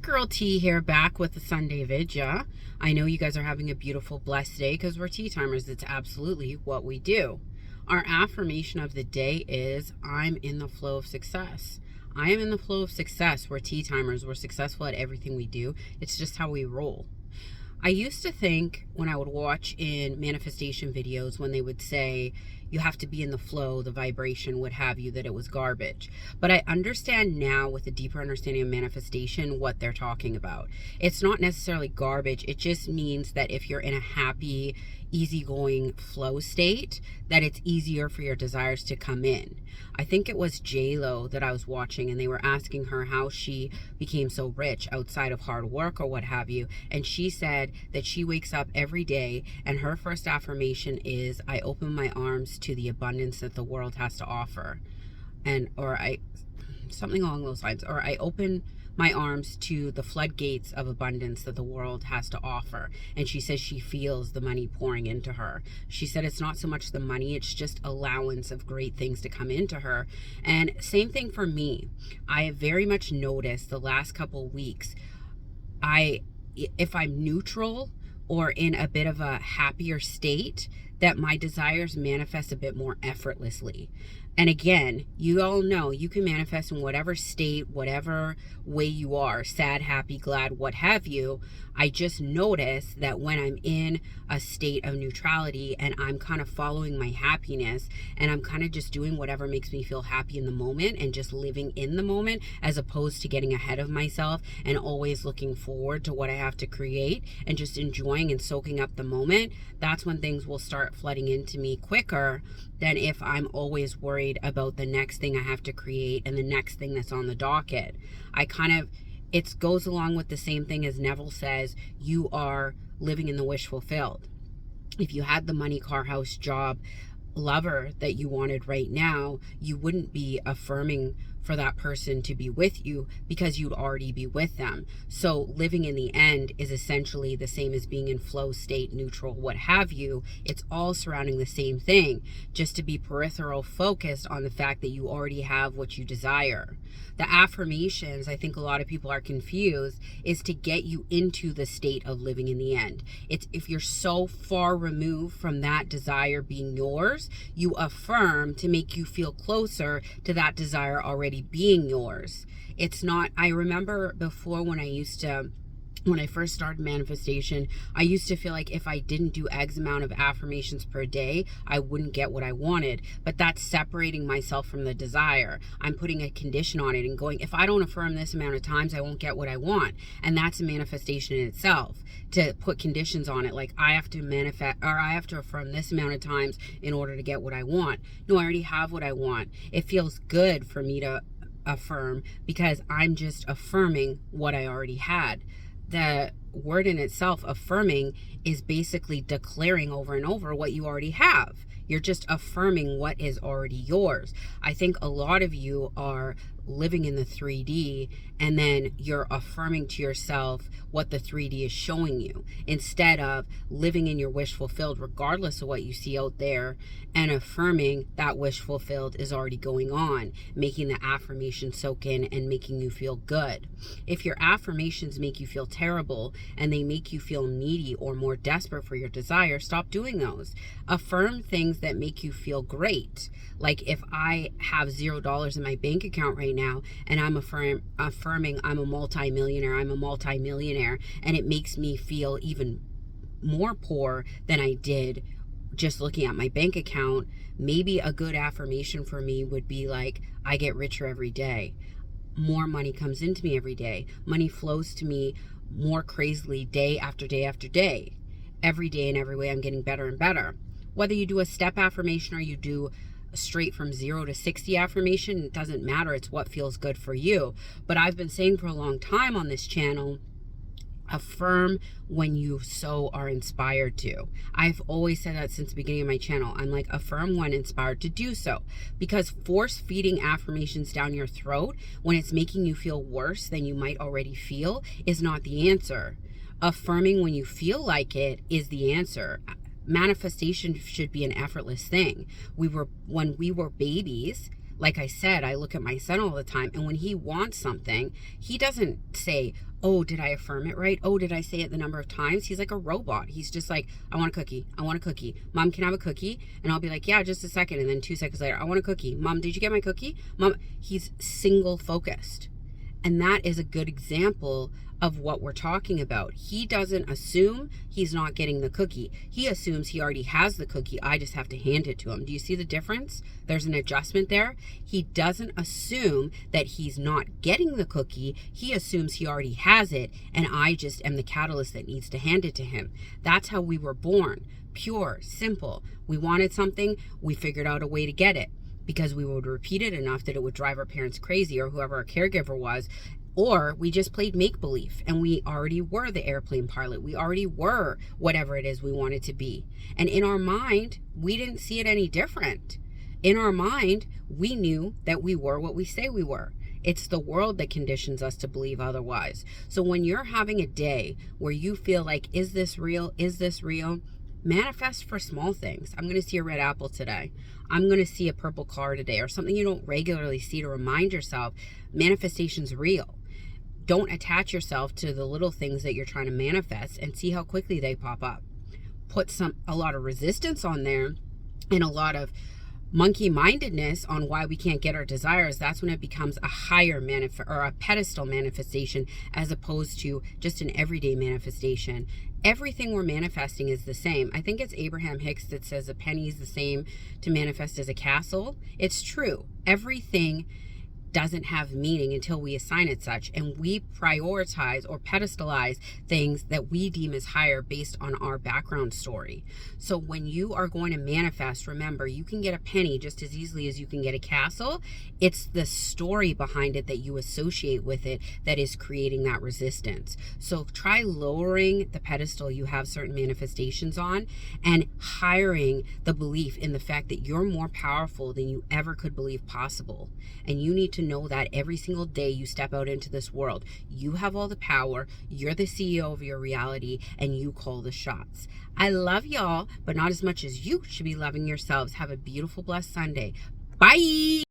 your girl T here, back with the Sunday Vidya. I know you guys are having a beautiful, blessed day because we're tea timers. It's absolutely what we do. Our affirmation of the day is, I'm in the flow of success. I am in the flow of success. We're tea timers. We're successful at everything we do. It's just how we roll. I used to think when I would watch in manifestation videos when they would say you have to be in the flow, the vibration, what have you, that it was garbage. But I understand now, with a deeper understanding of manifestation, what they're talking about. It's not necessarily garbage. It just means that if you're in a happy, easygoing flow state, that it's easier for your desires to come in. I think it was J-Lo that I was watching, and they were asking her how she became so rich outside of hard work or what have you. And she said that she wakes up every day and her first affirmation is, I open my arms to the abundance that the world has to offer. Something along those lines. Or I open my arms to the floodgates of abundance that the world has to offer. And she says she feels the money pouring into her. She said it's not so much the money, it's just allowance of great things to come into her. And same thing for me. I have very much noticed the last couple weeks, if I'm neutral or in a bit of a happier state, that my desires manifest a bit more effortlessly. And again, you all know you can manifest in whatever state, whatever way you are, sad, happy, glad, what have you. I just notice that when I'm in a state of neutrality and I'm kind of following my happiness and I'm kind of just doing whatever makes me feel happy in the moment and just living in the moment, as opposed to getting ahead of myself and always looking forward to what I have to create and just enjoying and soaking up the moment, that's when things will start flooding into me quicker than if I'm always worried about the next thing I have to create and the next thing that's on the docket. It goes along with the same thing as Neville says, you are living in the wish fulfilled. If you had the money, car, house, job, lover that you wanted right now, you wouldn't be affirming for that person to be with you because you'd already be with them. So living in the end is essentially the same as being in flow state, neutral, what have you. It's all surrounding the same thing, just to be peripheral focused on the fact that you already have what you desire. The affirmations, I think a lot of people are confused, is to get you into the state of living in the end. It's if you're so far removed from that desire being yours, you affirm to make you feel closer to that desire already being yours. It's not, I remember before when I first started manifestation, I used to feel like if I didn't do X amount of affirmations per day, I wouldn't get what I wanted. But that's separating myself from the desire. I'm putting a condition on it and going, if I don't affirm this amount of times, I won't get what I want. And that's a manifestation in itself, to put conditions on it. Like I have to manifest, or I have to affirm this amount of times in order to get what I want. No, I already have what I want. It feels good for me to affirm because I'm just affirming what I already had. The word in itself, affirming, is basically declaring over and over what you already have. You're just affirming what is already yours. I think a lot of you are living in the 3D and then you're affirming to yourself what the 3D is showing you, instead of living in your wish fulfilled regardless of what you see out there and affirming that wish fulfilled is already going on, making the affirmation soak in and making you feel good. If your affirmations make you feel terrible and they make you feel needy or more desperate for your desire, stop doing those. Affirm things that make you feel great. Like if I have $0 in my bank account right now and I'm affirming I'm a multi-millionaire, and it makes me feel even more poor than I did just looking at my bank account, maybe a good affirmation for me would be like, I get richer every day. More money comes into me every day. Money flows to me more crazily day after day after day. Every day in every way I'm getting better and better. Whether you do a step affirmation or you do straight from 0 to 60 affirmation, it doesn't matter. It's what feels good for you. But I've been saying for a long time on this channel, affirm when you so are inspired to. I've always said that since the beginning of my channel. I'm like, affirm when inspired to do so, because force feeding affirmations down your throat when it's making you feel worse than you might already feel is not the answer. Affirming when you feel like it is the answer. Manifestation should be an effortless thing. When we were babies, like I said, I look at my son all the time, and when he wants something, he doesn't say, oh, did I affirm it right? Oh, did I say it the number of times? He's like a robot. He's just like, I want a cookie. I want a cookie. Mom, can I have a cookie? And I'll be like, yeah, just a second. And then 2 seconds later, I want a cookie. Mom, did you get my cookie? Mom, he's single focused. And that is a good example of what we're talking about. He doesn't assume he's not getting the cookie. He assumes he already has the cookie. I just have to hand it to him. Do you see the difference? There's an adjustment there. He doesn't assume that he's not getting the cookie. He assumes he already has it, and I just am the catalyst that needs to hand it to him. That's how we were born. Pure, simple. We wanted something, we figured out a way to get it, because we would repeat it enough that it would drive our parents crazy, or whoever our caregiver was. Or we just played make-believe, and we already were the airplane pilot. We already were whatever it is we wanted to be. And in our mind, we didn't see it any different. In our mind, we knew that we were what we say we were. It's the world that conditions us to believe otherwise. So when you're having a day where you feel like, is this real? Is this real? Manifest for small things. I'm going to see a red apple today. I'm going to see a purple car today, or something you don't regularly see, to remind yourself manifestation's real. Don't attach yourself to the little things that you're trying to manifest, and see how quickly they pop up. Put a lot of resistance on there, and a lot of monkey-mindedness on why we can't get our desires. That's when it becomes a higher or a pedestal manifestation, as opposed to just an everyday manifestation. Everything we're manifesting is the same. I think it's Abraham Hicks that says a penny is the same to manifest as a castle. It's true. Everything doesn't have meaning until we assign it such, and we prioritize or pedestalize things that we deem as higher based on our background story. So when you are going to manifest, remember, you can get a penny just as easily as you can get a castle. It's the story behind it that you associate with it that is creating that resistance. So try lowering the pedestal you have certain manifestations on, and hiring the belief in the fact that you're more powerful than you ever could believe possible. And you need to know that every single day you step out into this world. You have all the power. You're the CEO of your reality, and you call the shots. I love y'all, but not as much as you should be loving yourselves. Have a beautiful, blessed Sunday. Bye.